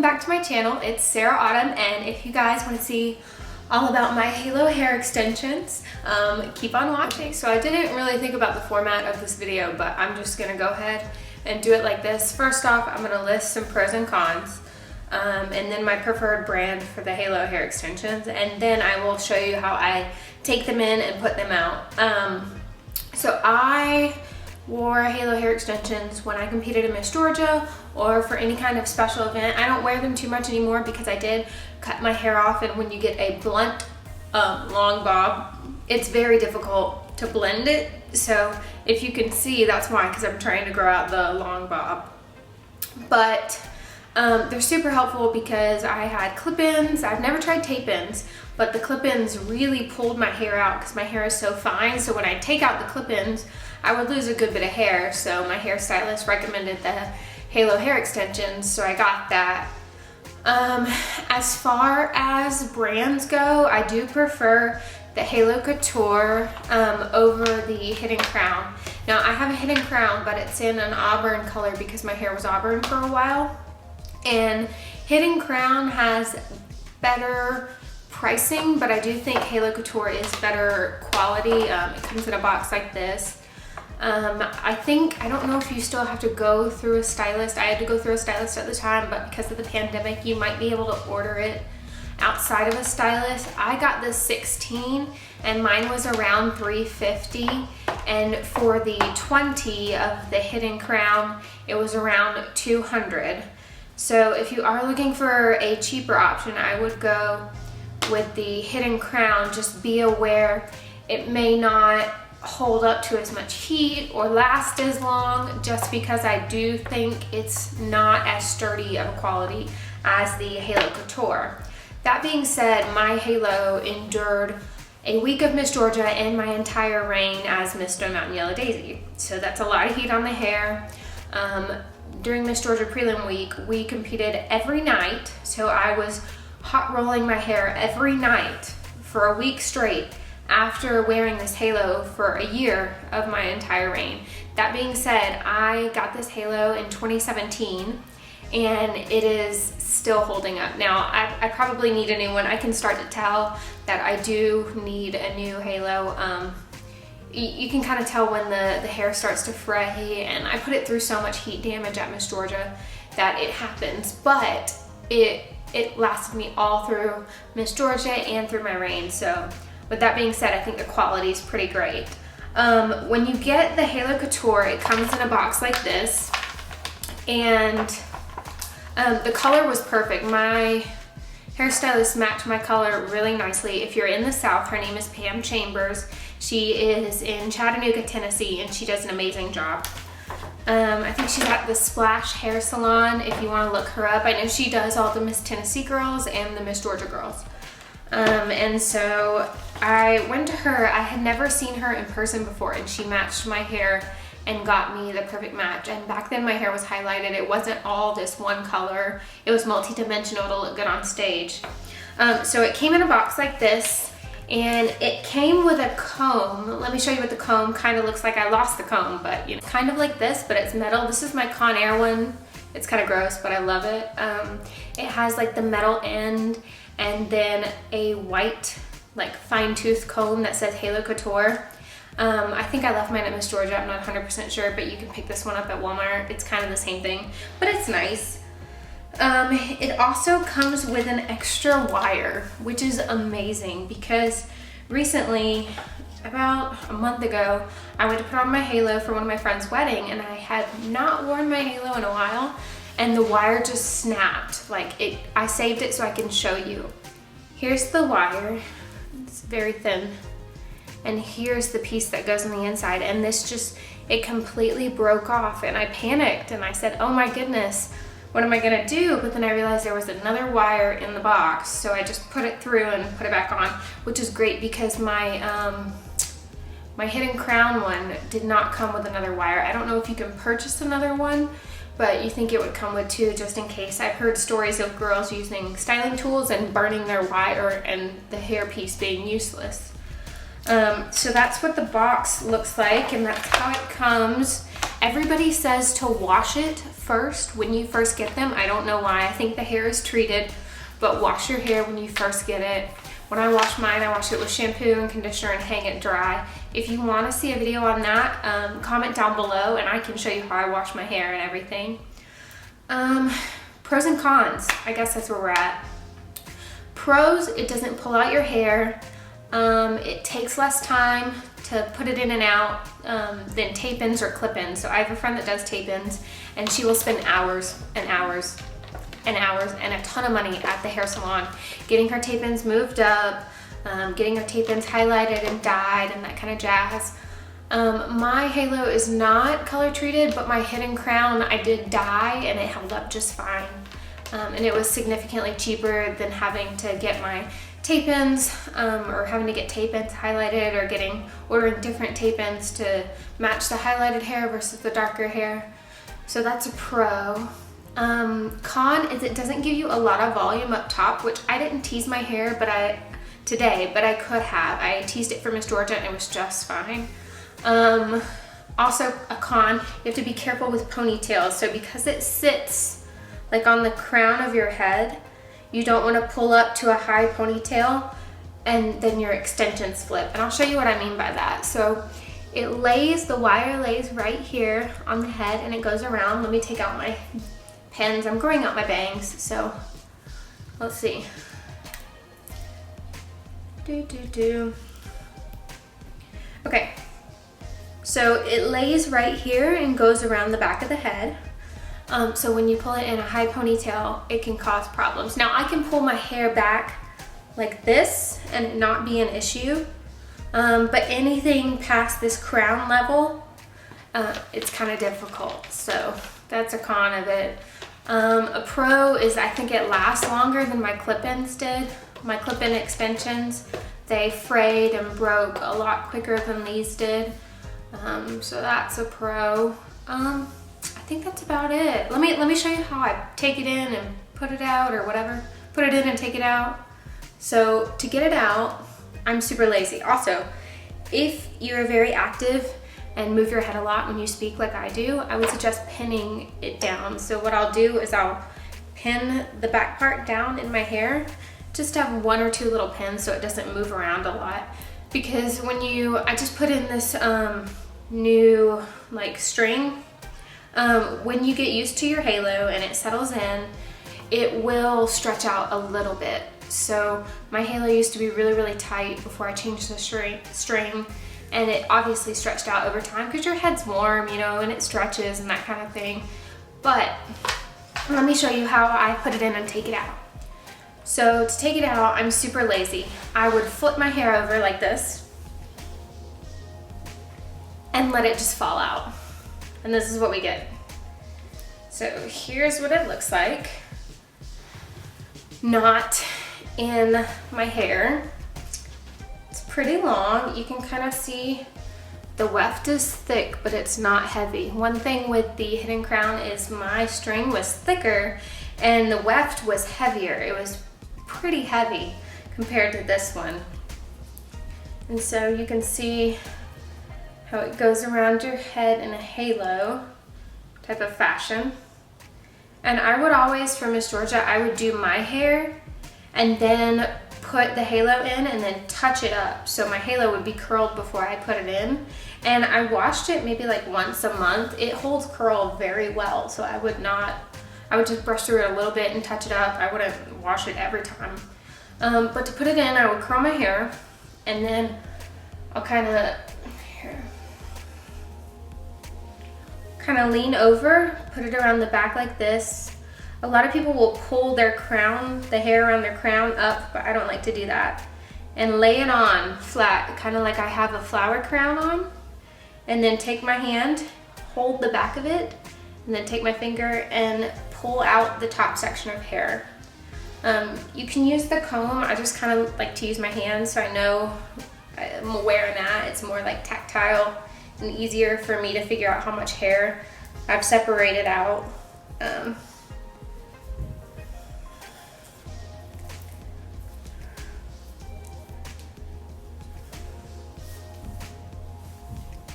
welcome back to my channel. It's Sarah Autumn, and if you guys want to see all about my halo hair extensions, keep on watching. So I didn't really think about the format of this video, but I'm just gonna go ahead and do it like this. First off, I'm gonna list some pros and cons, and then my preferred brand for the halo hair extensions, and then I will show you how I take them in and put them out. So I wore halo hair extensions when I competed in Miss Georgia or for any kind of special event. I don't wear them too much anymore because I did cut my hair off, and when you get a blunt long bob, it's very difficult to blend it. So if you can see, that's why, because I'm trying to grow out the long bob. But they're super helpful because I had clip-ins. I've never tried tape-ins, but the clip-ins really pulled my hair out because my hair is so fine. So when I take out the clip-ins, I would lose a good bit of hair. So my hairstylist recommended the halo hair extensions, so I got that. As far as brands go, I do prefer the Halo Couture over the Hidden Crown. Now I have a Hidden Crown, but it's in an auburn color because my hair was auburn for a while. And Hidden Crown has better pricing, but I do think Halo Couture is better quality. It comes in a box like this. I don't know if you still have to go through a stylist. I had to go through a stylist at the time, but because of the pandemic, you might be able to order it outside of a stylist. I got the 16 and mine was around $350, and for the 20 of the Hidden Crown, it was around $200. So if you are looking for a cheaper option, I would go with the Hidden Crown. Just be aware it may not hold up to as much heat or last as long, just because I do think it's not as sturdy of a quality as the Halo Couture. That being said, my halo endured a week of Miss Georgia and my entire reign as Miss Stone Mountain Yellow Daisy. So that's a lot of heat on the hair. During Miss Georgia prelim week, we competed every night. So I was hot rolling my hair every night for a week straight after wearing this halo for a year of my entire reign. That being said, I got this halo in 2017 and it is still holding up. Now, I probably need a new one. I can start to tell that I do need a new halo. You can kind of tell when the hair starts to fray, and I put it through so much heat damage at Miss Georgia that it happens, but it lasted me all through Miss Georgia and through my reign. So with that being said, I think the quality is pretty great. When you get the Halo Couture, it comes in a box like this, and the color was perfect. My hairstylist matched my color really nicely. If you're in the South, her name is Pam Chambers. She is in Chattanooga, Tennessee, and she does an amazing job. I think she's at the Splash Hair Salon if you want to look her up. I know she does all the Miss Tennessee girls and the Miss Georgia girls. And so I went to her. I had never seen her in person before, and she matched my hair and got me the perfect match. And back then my hair was highlighted. It wasn't all this one color. It was multi-dimensional to look good on stage. So it came in a box like this, and it came with a comb. Let me show you what the comb kind of looks like. I lost the comb, but you know, kind of like this, but it's metal. This is my Conair one. It's kind of gross, but I love it. It has like the metal end, and then a white, like fine tooth comb that says Halo Couture. I think I left mine at Miss Georgia. I'm not 100% sure, but you can pick this one up at Walmart. It's kind of the same thing, but it's nice. It also comes with an extra wire, which is amazing because recently, about a month ago, I went to put on my halo for one of my friend's wedding, and I had not worn my halo in a while, and the wire just snapped. I saved it so I can show you. Here's the wire. It's very thin. And here's the piece that goes on the inside, and it completely broke off, and I panicked and I said, oh my goodness, what am I gonna do? But then I realized there was another wire in the box, so I just put it through and put it back on, which is great because my Hidden Crown one did not come with another wire. I don't know if you can purchase another one, but you think it would come with two just in case. I've heard stories of girls using styling tools and burning their wire and the hairpiece being useless. So that's what the box looks like, and that's how it comes. Everybody says to wash it first when you first get them. I don't know why. I think the hair is treated, but wash your hair when you first get it. When I wash mine, I wash it with shampoo and conditioner and hang it dry. If you want to see a video on that, comment down below and I can show you how I wash my hair and everything. Pros and cons, I guess that's where we're at. Pros, it doesn't pull out your hair. It takes less time to put it in and out than tape-ins or clip-ins. So I have a friend that does tape-ins and she will spend hours and hours and hours and a ton of money at the hair salon getting her tape-ins moved up, getting her tape-ins highlighted and dyed and that kind of jazz. My halo is not color treated, but my hidden crown I did dye and it held up just fine. And it was significantly cheaper than having to get my tape-ins or having to get tape-ins highlighted or ordering different tape-ins to match the highlighted hair versus the darker hair. So that's a pro. Con is it doesn't give you a lot of volume up top, which I didn't tease my hair today, but I could have. I teased it for Miss Georgia and it was just fine. Also a con, you have to be careful with ponytails. So because it sits like on the crown of your head, you don't want to pull up to a high ponytail and then your extensions flip. And I'll show you what I mean by that. So the wire lays right here on the head and it goes around. Let me take out my pins. I'm growing out my bangs, so let's see. Okay, so it lays right here and goes around the back of the head. So when you pull it in a high ponytail, it can cause problems. Now I can pull my hair back like this and it not be an issue, but anything past this crown level, it's kind of difficult. So that's a con of it. A pro is I think it lasts longer than my clip-ins did. My clip-in extensions, they frayed and broke a lot quicker than these did. So that's a pro. I think that's about it. Let me show you how I take it in and put it out or whatever. Put it in and take it out. So to get it out, I'm super lazy. Also, if you're very active and move your head a lot when you speak like I do, I would suggest pinning it down. So what I'll do is I'll pin the back part down in my hair, just have 1 or 2 little pins so it doesn't move around a lot. Because I just put in this new like string, when you get used to your halo and it settles in, it will stretch out a little bit. So my halo used to be really, really tight before I changed the string. And it obviously stretched out over time because your head's warm, you know, and it stretches and that kind of thing. But let me show you how I put it in and take it out. So to take it out, I'm super lazy. I would flip my hair over like this and let it just fall out. And this is what we get. So here's what it looks like. Not in my hair. Pretty long. You can kind of see the weft is thick, but it's not heavy. One thing with the hidden crown is my string was thicker and the weft was heavier. It was pretty heavy compared to this one. And so you can see how it goes around your head in a halo type of fashion. And I would always, for Miss Georgia, I would do my hair and then put the halo in and then touch it up. So my halo would be curled before I put it in. And I washed it maybe like once a month. It holds curl very well. So I would just brush through it a little bit and touch it up. I wouldn't wash it every time. But to put it in, I would curl my hair and then I'll kind of lean over, put it around the back like this. A lot of people will pull their crown, the hair around their crown up, but I don't like to do that. And lay it on flat, kind of like I have a flower crown on. And then take my hand, hold the back of it, and then take my finger and pull out the top section of hair. You can use the comb. I just kind of like to use my hands so I know I'm aware of that. It's more like tactile and easier for me to figure out how much hair I've separated out.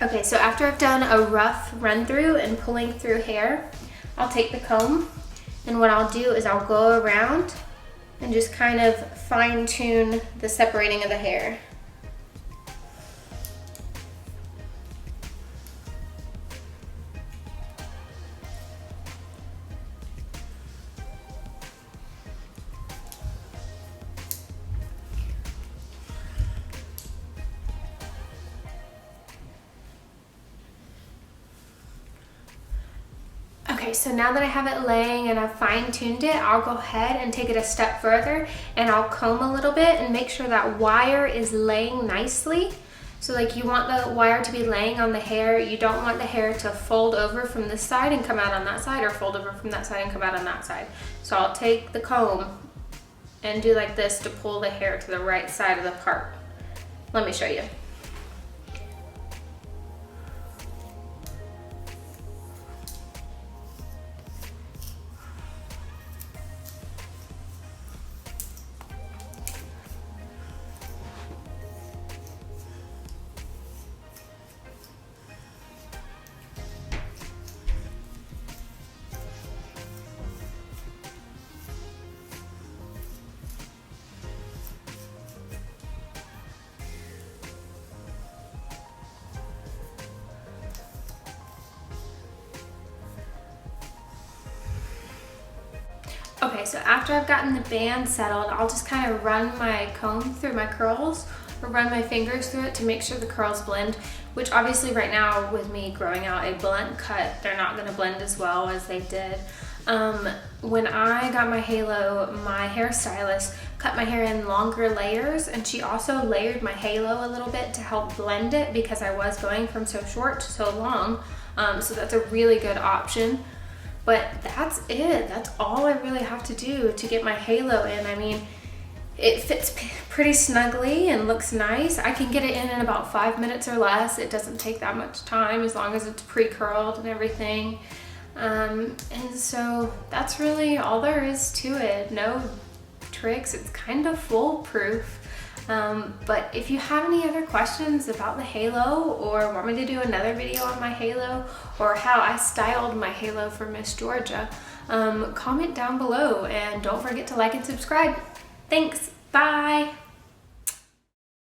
Okay, so after I've done a rough run through and pulling through hair, I'll take the comb, and what I'll do is I'll go around and just kind of fine tune the separating of the hair. Okay, so now that I have it laying and I've fine-tuned it, I'll go ahead and take it a step further and I'll comb a little bit and make sure that wire is laying nicely. So like you want the wire to be laying on the hair. You don't want the hair to fold over from this side and come out on that side, or fold over from that side and come out on that side. So I'll take the comb and do like this to pull the hair to the right side of the part. Let me show you. Okay, so after I've gotten the band settled, I'll just kind of run my comb through my curls, or run my fingers through it to make sure the curls blend, which obviously right now with me growing out a blunt cut, they're not going to blend as well as they did. When I got my halo, my hairstylist cut my hair in longer layers, and she also layered my halo a little bit to help blend it because I was going from so short to so long. So that's a really good option. But that's it. That's all I really have to do to get my halo in. I mean, it fits pretty snugly and looks nice. I can get it in about 5 minutes or less. It doesn't take that much time as long as it's pre-curled and everything. And so that's really all there is to it. No tricks. It's kind of foolproof. But if you have any other questions about the halo, or want me to do another video on my halo, or how I styled my halo for Miss Georgia, comment down below, and don't forget to like and subscribe. Thanks, bye!